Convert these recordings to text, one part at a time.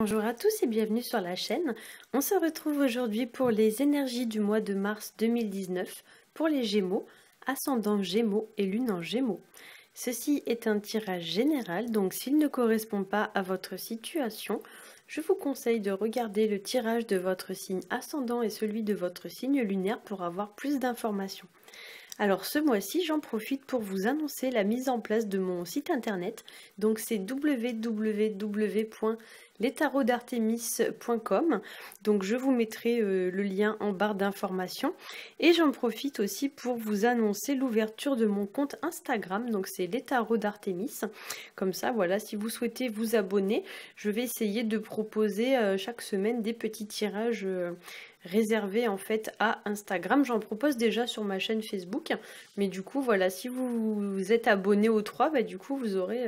Bonjour à tous et bienvenue sur la chaîne. On se retrouve aujourd'hui pour les énergies du mois de mars 2019 pour les Gémeaux, ascendant Gémeaux et lune en Gémeaux. Ceci est un tirage général, donc s'il ne correspond pas à votre situation, je vous conseille de regarder le tirage de votre signe ascendant et celui de votre signe lunaire pour avoir plus d'informations. Alors ce mois-ci, j'en profite pour vous annoncer la mise en place de mon site internet. Donc c'est www.letarodartemis.com. Donc je vous mettrai le lien en barre d'informations. Et j'en profite aussi pour vous annoncer l'ouverture de mon compte Instagram. Donc c'est les tarots d'Artémis. Comme ça, voilà, si vous souhaitez vous abonner, je vais essayer de proposer chaque semaine des petits tirages réservé en fait à Instagram. J'en propose déjà sur ma chaîne Facebook, mais du coup voilà, si vous êtes abonné aux trois, bah, du coup vous aurez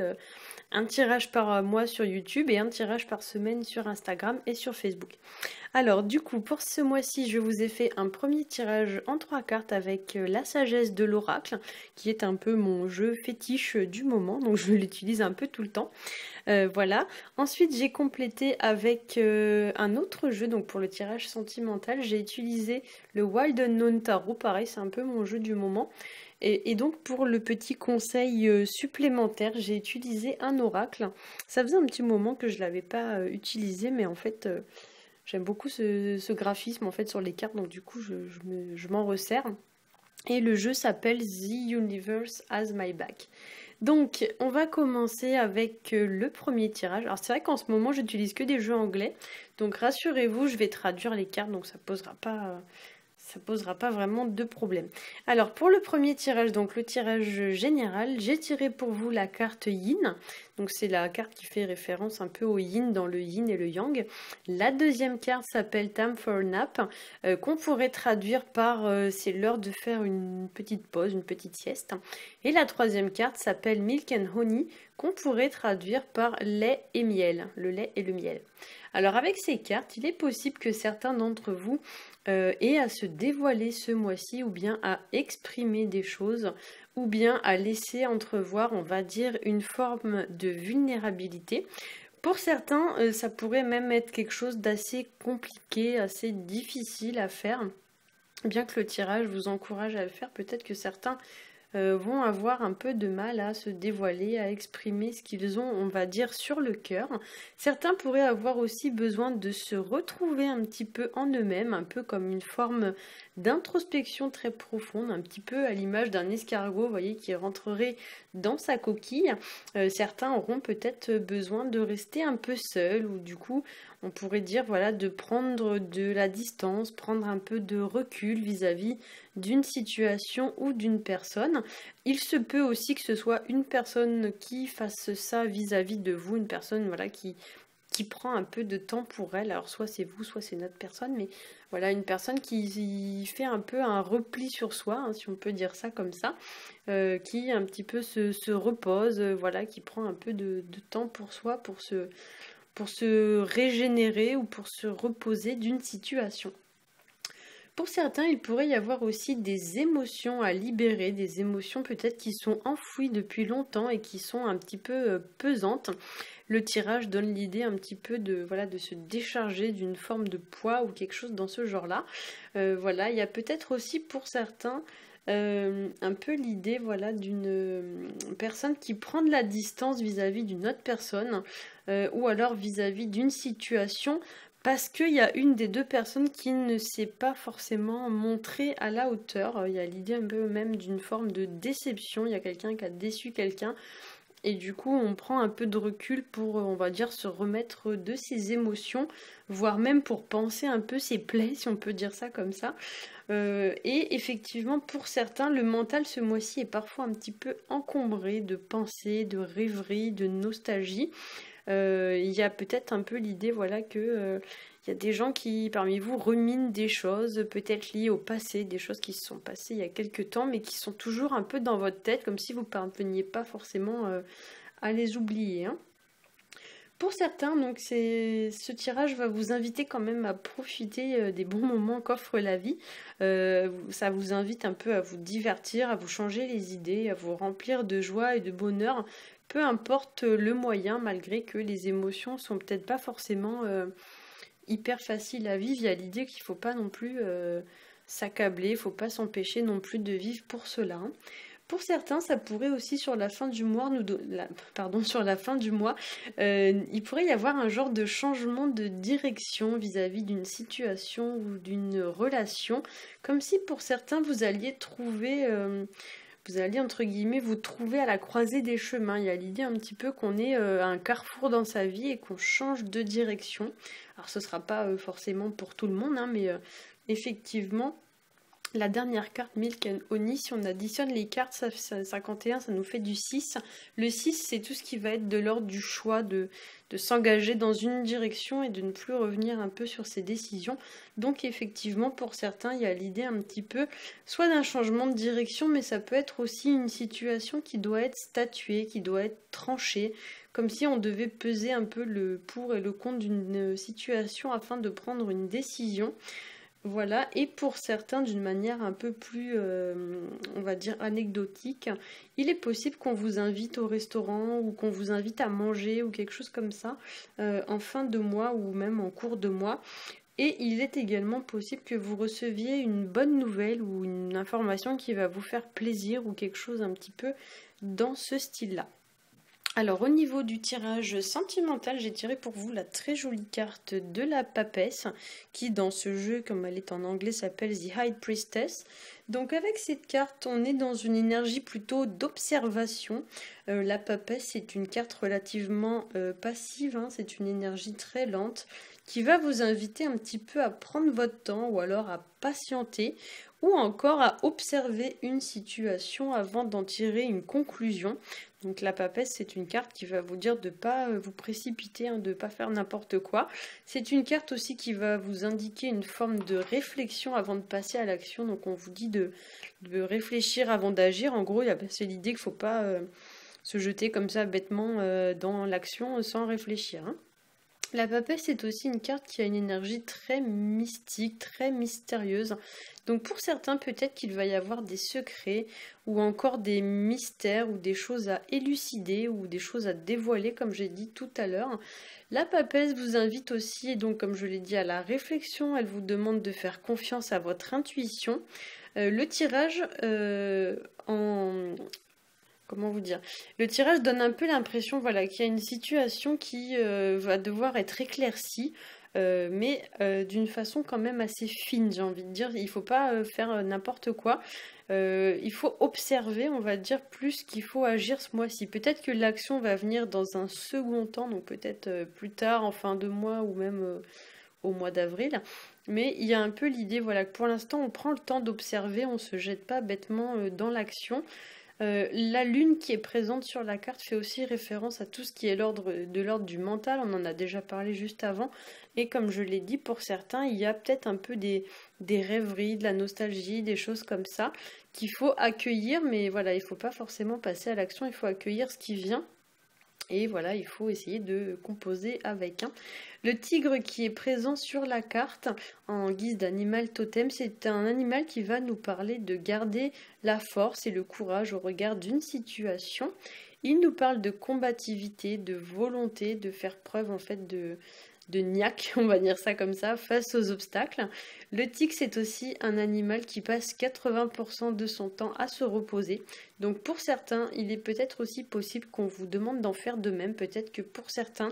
un tirage par mois sur YouTube et un tirage par semaine sur Instagram et sur Facebook. Alors du coup pour ce mois-ci je vous ai fait un premier tirage en 3 cartes avec la sagesse de l'oracle qui est un peu mon jeu fétiche du moment, donc je l'utilise un peu tout le temps. Voilà. Ensuite j'ai complété avec un autre jeu, donc pour le tirage sentimental j'ai utilisé le Wild Unknown Tarot, pareil c'est un peu mon jeu du moment. Et donc pour le petit conseil supplémentaire, j'ai utilisé un oracle. Ça faisait un petit moment que je ne l'avais pas utilisé, mais en fait j'aime beaucoup ce graphisme en fait sur les cartes, donc du coup je m'en resserre. Et le jeu s'appelle The Universe Has My Back. Donc on va commencer avec le premier tirage. Alors c'est vrai qu'en ce moment j'utilise que des jeux anglais, donc rassurez-vous, je vais traduire les cartes, donc ça posera pas vraiment de problème. Alors pour le premier tirage, donc le tirage général, j'ai tiré pour vous la carte Yin. Donc c'est la carte qui fait référence un peu au Yin dans le Yin et le Yang. La deuxième carte s'appelle Time for a Nap, qu'on pourrait traduire par c'est l'heure de faire une petite pause, une petite sieste. Et la troisième carte s'appelle Milk and Honey, qu'on pourrait traduire par lait et miel, le lait et le miel. Alors avec ces cartes, il est possible que certains d'entre vous aient à se dévoiler ce mois-ci, ou bien à exprimer des choses, ou bien à laisser entrevoir, on va dire, une forme de vulnérabilité. Pour certains, ça pourrait même être quelque chose d'assez compliqué, assez difficile à faire. Bien que le tirage vous encourage à le faire, peut-être que certains vont avoir un peu de mal à se dévoiler, à exprimer ce qu'ils ont, on va dire, sur le cœur. Certains pourraient avoir aussi besoin de se retrouver un petit peu en eux-mêmes, un peu comme une forme d'introspection très profonde, un petit peu à l'image d'un escargot, vous voyez, qui rentrerait dans sa coquille. Certains auront peut-être besoin de rester un peu seuls, ou du coup, on pourrait dire, voilà, de prendre de la distance, prendre un peu de recul vis-à-vis d'une situation ou d'une personne. Il se peut aussi que ce soit une personne qui fasse ça vis-à-vis de vous, une personne voilà, qui prend un peu de temps pour elle. Alors soit c'est vous, soit c'est notre personne, mais voilà, une personne qui fait un peu un repli sur soi, hein, si on peut dire ça comme ça, qui un petit peu se repose, voilà, qui prend un peu de temps pour soi, pour se régénérer ou pour se reposer d'une situation. Pour certains, il pourrait y avoir aussi des émotions à libérer, des émotions peut-être qui sont enfouies depuis longtemps et qui sont un petit peu pesantes. Le tirage donne l'idée un petit peu de se décharger d'une forme de poids ou quelque chose dans ce genre-là. Voilà, il y a peut-être aussi pour certains un peu l'idée d'une personne qui prend de la distance vis-à-vis d'une autre personne ou alors vis-à-vis d'une situation, parce qu'il y a une des deux personnes qui ne s'est pas forcément montrée à la hauteur. Il y a l'idée un peu même d'une forme de déception. Il y a quelqu'un qui a déçu quelqu'un. Et du coup, on prend un peu de recul pour, on va dire, se remettre de ses émotions, voire même pour penser un peu ses plaies, si on peut dire ça comme ça. Et effectivement, pour certains, le mental ce mois-ci est parfois un petit peu encombré de pensées, de rêveries, de nostalgie. Il y a peut-être un peu l'idée que il y a des gens qui parmi vous ruminent des choses peut-être liées au passé, des choses qui se sont passées il y a quelques temps mais qui sont toujours un peu dans votre tête, comme si vous ne parveniez pas forcément à les oublier, hein. Pour certains, donc ce tirage va vous inviter quand même à profiter des bons moments qu'offre la vie. Ça vous invite un peu à vous divertir, à vous changer les idées, à vous remplir de joie et de bonheur, peu importe le moyen, malgré que les émotions sont peut-être pas forcément hyper faciles à vivre. Il y a l'idée qu'il faut pas non plus s'accabler, il faut pas s'empêcher non plus de vivre pour cela, hein. Pour certains, ça pourrait aussi sur la fin du mois, sur la fin du mois, il pourrait y avoir un genre de changement de direction vis-à-vis d'une situation ou d'une relation, comme si pour certains vous alliez trouver, vous alliez entre guillemets vous trouver à la croisée des chemins. Il y a l'idée un petit peu qu'on est à un carrefour dans sa vie et qu'on change de direction. Alors ce sera pas forcément pour tout le monde, hein, mais effectivement. La dernière carte, Milk and Honey, si on additionne les cartes, 51, ça nous fait du 6. Le 6, c'est tout ce qui va être de l'ordre du choix, de s'engager dans une direction et de ne plus revenir un peu sur ses décisions. Donc effectivement, pour certains, il y a l'idée un petit peu, soit d'un changement de direction, mais ça peut être aussi une situation qui doit être statuée, qui doit être tranchée, comme si on devait peser un peu le pour et le contre d'une situation afin de prendre une décision. Voilà, et pour certains, d'une manière un peu plus, on va dire, anecdotique, il est possible qu'on vous invite au restaurant ou qu'on vous invite à manger ou quelque chose comme ça en fin de mois ou même en cours de mois. Et il est également possible que vous receviez une bonne nouvelle ou une information qui va vous faire plaisir ou quelque chose un petit peu dans ce style-là. Alors au niveau du tirage sentimental, j'ai tiré pour vous la très jolie carte de la papesse qui dans ce jeu, comme elle est en anglais, s'appelle The High Priestess. Donc avec cette carte, on est dans une énergie plutôt d'observation. La papesse, c'est une carte relativement passive, hein, c'est une énergie très lente qui va vous inviter un petit peu à prendre votre temps ou alors à patienter ou encore à observer une situation avant d'en tirer une conclusion. Donc la papesse, c'est une carte qui va vous dire de ne pas vous précipiter, hein, de ne pas faire n'importe quoi. C'est une carte aussi qui va vous indiquer une forme de réflexion avant de passer à l'action. Donc on vous dit de réfléchir avant d'agir. En gros, c'est l'idée qu'il ne faut pas se jeter comme ça bêtement dans l'action sans réfléchir, hein. La papesse, c'est aussi une carte qui a une énergie très mystique, très mystérieuse. Donc pour certains, peut-être qu'il va y avoir des secrets ou encore des mystères ou des choses à élucider ou des choses à dévoiler, comme j'ai dit tout à l'heure. La papesse vous invite aussi, et donc comme je l'ai dit, à la réflexion. Elle vous demande de faire confiance à votre intuition. Le tirage Comment vous dire? Le tirage donne un peu l'impression, voilà, qu'il y a une situation qui va devoir être éclaircie, mais d'une façon quand même assez fine, j'ai envie de dire. Il ne faut pas faire n'importe quoi. Il faut observer, on va dire, plus qu'il faut agir ce mois-ci. Peut-être que l'action va venir dans un second temps, donc peut-être plus tard, en fin de mois ou même au mois d'avril. Mais il y a un peu l'idée, voilà, que pour l'instant, on prend le temps d'observer, on ne se jette pas bêtement dans l'action. La lune qui est présente sur la carte fait aussi référence à tout ce qui est de l'ordre du mental, on en a déjà parlé juste avant, et comme je l'ai dit, pour certains, il y a peut-être un peu des rêveries, de la nostalgie, des choses comme ça, qu'il faut accueillir, mais voilà, il ne faut pas forcément passer à l'action, il faut accueillir ce qui vient. Et voilà, il faut essayer de composer avec, hein. Le tigre qui est présent sur la carte en guise d'animal totem, c'est un animal qui va nous parler de garder la force et le courage au regard d'une situation. Il nous parle de combativité, de volonté, de faire preuve en fait de niaque, on va dire ça comme ça, face aux obstacles. Le tigre, c'est aussi un animal qui passe 80% de son temps à se reposer. Donc pour certains, il est peut-être aussi possible qu'on vous demande d'en faire de même. Peut-être que pour certains,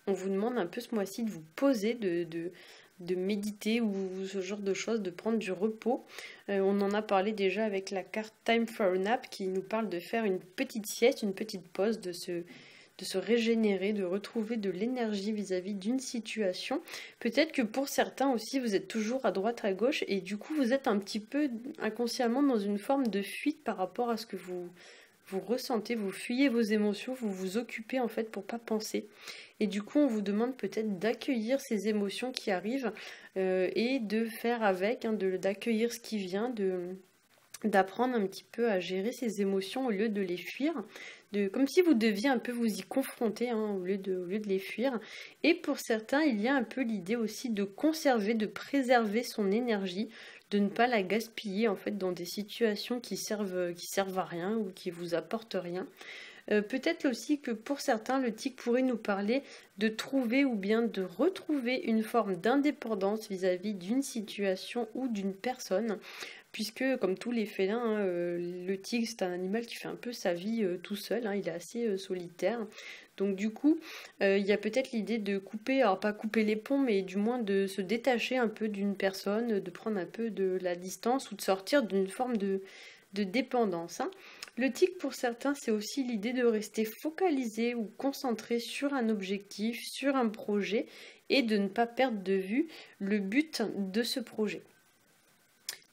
on vous demande un peu ce mois-ci de vous poser, de méditer ou ce genre de choses, de prendre du repos. On en a parlé déjà avec la carte Time for a Nap qui nous parle de faire une petite sieste, une petite pause, de se régénérer, de retrouver de l'énergie vis-à-vis d'une situation. Peut-être que pour certains aussi, vous êtes toujours à droite, à gauche, et du coup, vous êtes un petit peu inconsciemment dans une forme de fuite par rapport à ce que vous ressentez, vous fuyez vos émotions, vous vous occupez en fait pour pas penser. Et du coup, on vous demande peut-être d'accueillir ces émotions qui arrivent et de faire avec, hein, d'accueillir ce qui vient, d'apprendre un petit peu à gérer ces émotions au lieu de les fuir. Comme si vous deviez un peu vous y confronter, hein, au lieu de les fuir. Et pour certains, il y a un peu l'idée aussi de conserver, de préserver son énergie, de ne pas la gaspiller en fait dans des situations qui servent à rien ou qui vous apportent rien. Peut-être aussi que pour certains, le tigre pourrait nous parler de trouver ou bien de retrouver une forme d'indépendance vis-à-vis d'une situation ou d'une personne. Puisque, comme tous les félins, hein, le tigre, c'est un animal qui fait un peu sa vie tout seul, hein, il est assez solitaire. Donc du coup, il y a peut-être l'idée de couper, alors pas couper les ponts, mais du moins de se détacher un peu d'une personne, de prendre un peu de la distance ou de sortir d'une forme de dépendance, hein. Le tic pour certains, c'est aussi l'idée de rester focalisé ou concentré sur un objectif, sur un projet et de ne pas perdre de vue le but de ce projet.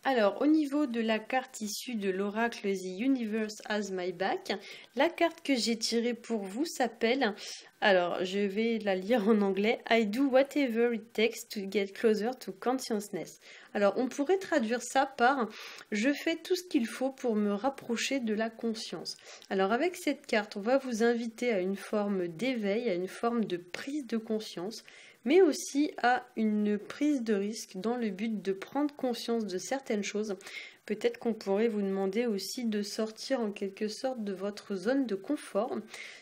Alors, au niveau de la carte issue de l'oracle The Universe Has My Back, la carte que j'ai tirée pour vous s'appelle, alors je vais la lire en anglais, I do whatever it takes to get closer to consciousness. Alors, on pourrait traduire ça par je fais tout ce qu'il faut pour me rapprocher de la conscience. Alors, avec cette carte, on va vous inviter à une forme d'éveil, à une forme de prise de conscience, mais aussi à une prise de risque dans le but de prendre conscience de certaines choses. Peut-être qu'on pourrait vous demander aussi de sortir en quelque sorte de votre zone de confort.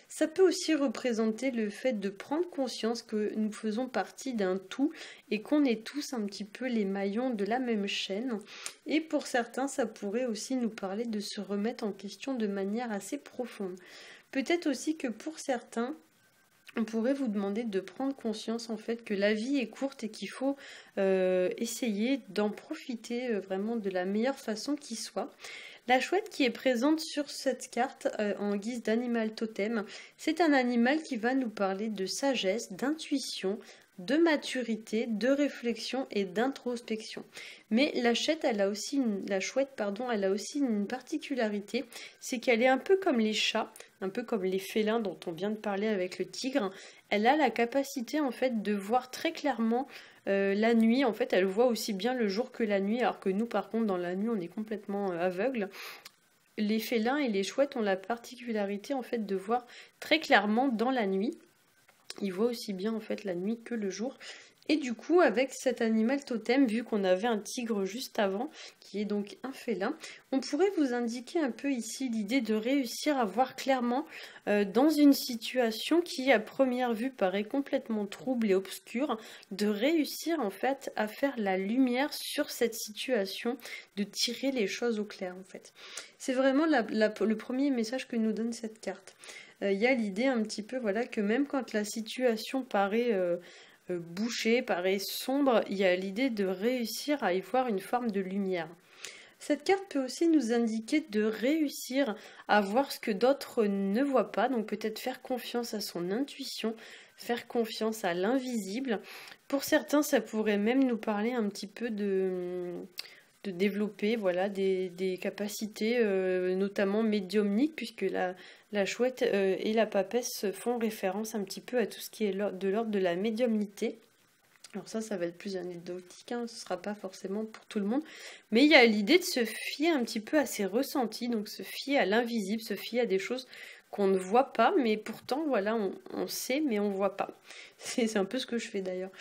Ça peut aussi représenter le fait de prendre conscience que nous faisons partie d'un tout et qu'on est tous un petit peu les maillons de la même chaîne. Et pour certains, ça pourrait aussi nous parler de se remettre en question de manière assez profonde. Peut-être aussi que pour certains, on pourrait vous demander de prendre conscience en fait que la vie est courte et qu'il faut essayer d'en profiter vraiment de la meilleure façon qui soit. La chouette qui est présente sur cette carte en guise d'animal totem, c'est un animal qui va nous parler de sagesse, d'intuition, de maturité, de réflexion et d'introspection. Mais la chouette, elle a aussi une particularité, c'est qu'elle est un peu comme les chats, un peu comme les félins dont on vient de parler avec le tigre. Elle a la capacité en fait de voir très clairement la nuit. En fait, elle voit aussi bien le jour que la nuit, alors que nous, par contre, dans la nuit, on est complètement aveugle. Les félins et les chouettes ont la particularité en fait de voir très clairement dans la nuit. Ils voient aussi bien en fait la nuit que le jour. Et du coup, avec cet animal totem, vu qu'on avait un tigre juste avant, qui est donc un félin, on pourrait vous indiquer un peu ici l'idée de réussir à voir clairement dans une situation qui, à première vue, paraît complètement trouble et obscure, de réussir en fait à faire la lumière sur cette situation, de tirer les choses au clair en fait. C'est vraiment le premier message que nous donne cette carte. Il y a l'idée un petit peu voilà, que même quand la situation paraît bouchée, paraît sombre, il y a l'idée de réussir à y voir une forme de lumière. Cette carte peut aussi nous indiquer de réussir à voir ce que d'autres ne voient pas, donc peut-être faire confiance à son intuition, faire confiance à l'invisible. Pour certains, ça pourrait même nous parler un petit peu de développer voilà, des capacités notamment médiumniques, puisque la chouette et la papesse font référence un petit peu à tout ce qui est de l'ordre de la médiumnité. Alors ça va être plus anecdotique, hein, ce ne sera pas forcément pour tout le monde, mais il y a l'idée de se fier un petit peu à ses ressentis, donc se fier à l'invisible, se fier à des choses qu'on ne voit pas, mais pourtant voilà, on sait, mais on ne voit pas. C'est un peu ce que je fais d'ailleurs.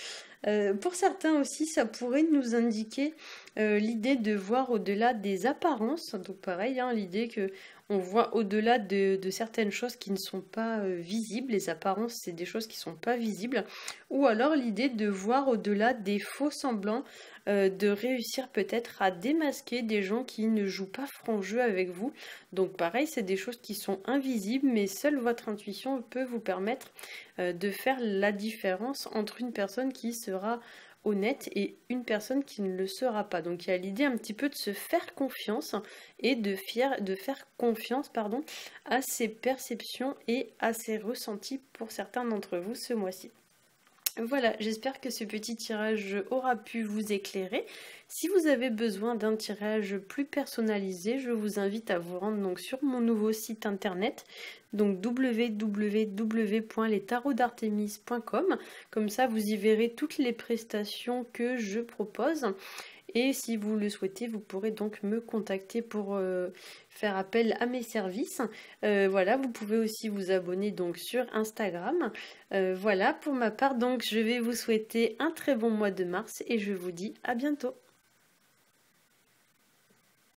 Pour certains aussi, ça pourrait nous indiquer l'idée de voir au-delà des apparences. Donc pareil, hein, l'idée que on voit au-delà de certaines choses qui ne sont pas visibles. Les apparences, c'est des choses qui ne sont pas visibles. Ou alors l'idée de voir au-delà des faux semblants, de réussir peut-être à démasquer des gens qui ne jouent pas franc jeu avec vous. Donc pareil, c'est des choses qui sont invisibles, mais seule votre intuition peut vous permettre de faire la différence entre une personne qui sera honnête et une personne qui ne le sera pas. Donc il y a l'idée un petit peu de se faire confiance et de faire confiance à ses perceptions et à ses ressentis pour certains d'entre vous ce mois-ci. Voilà, j'espère que ce petit tirage aura pu vous éclairer. Si vous avez besoin d'un tirage plus personnalisé, je vous invite à vous rendre donc sur mon nouveau site internet, donc www.lestarotsdartemis.com. Comme ça, vous y verrez toutes les prestations que je propose. Et si vous le souhaitez, vous pourrez donc me contacter pour faire appel à mes services. Voilà, vous pouvez aussi vous abonner donc sur Instagram. Voilà, pour ma part, donc je vais vous souhaiter un très bon mois de mars et je vous dis à bientôt.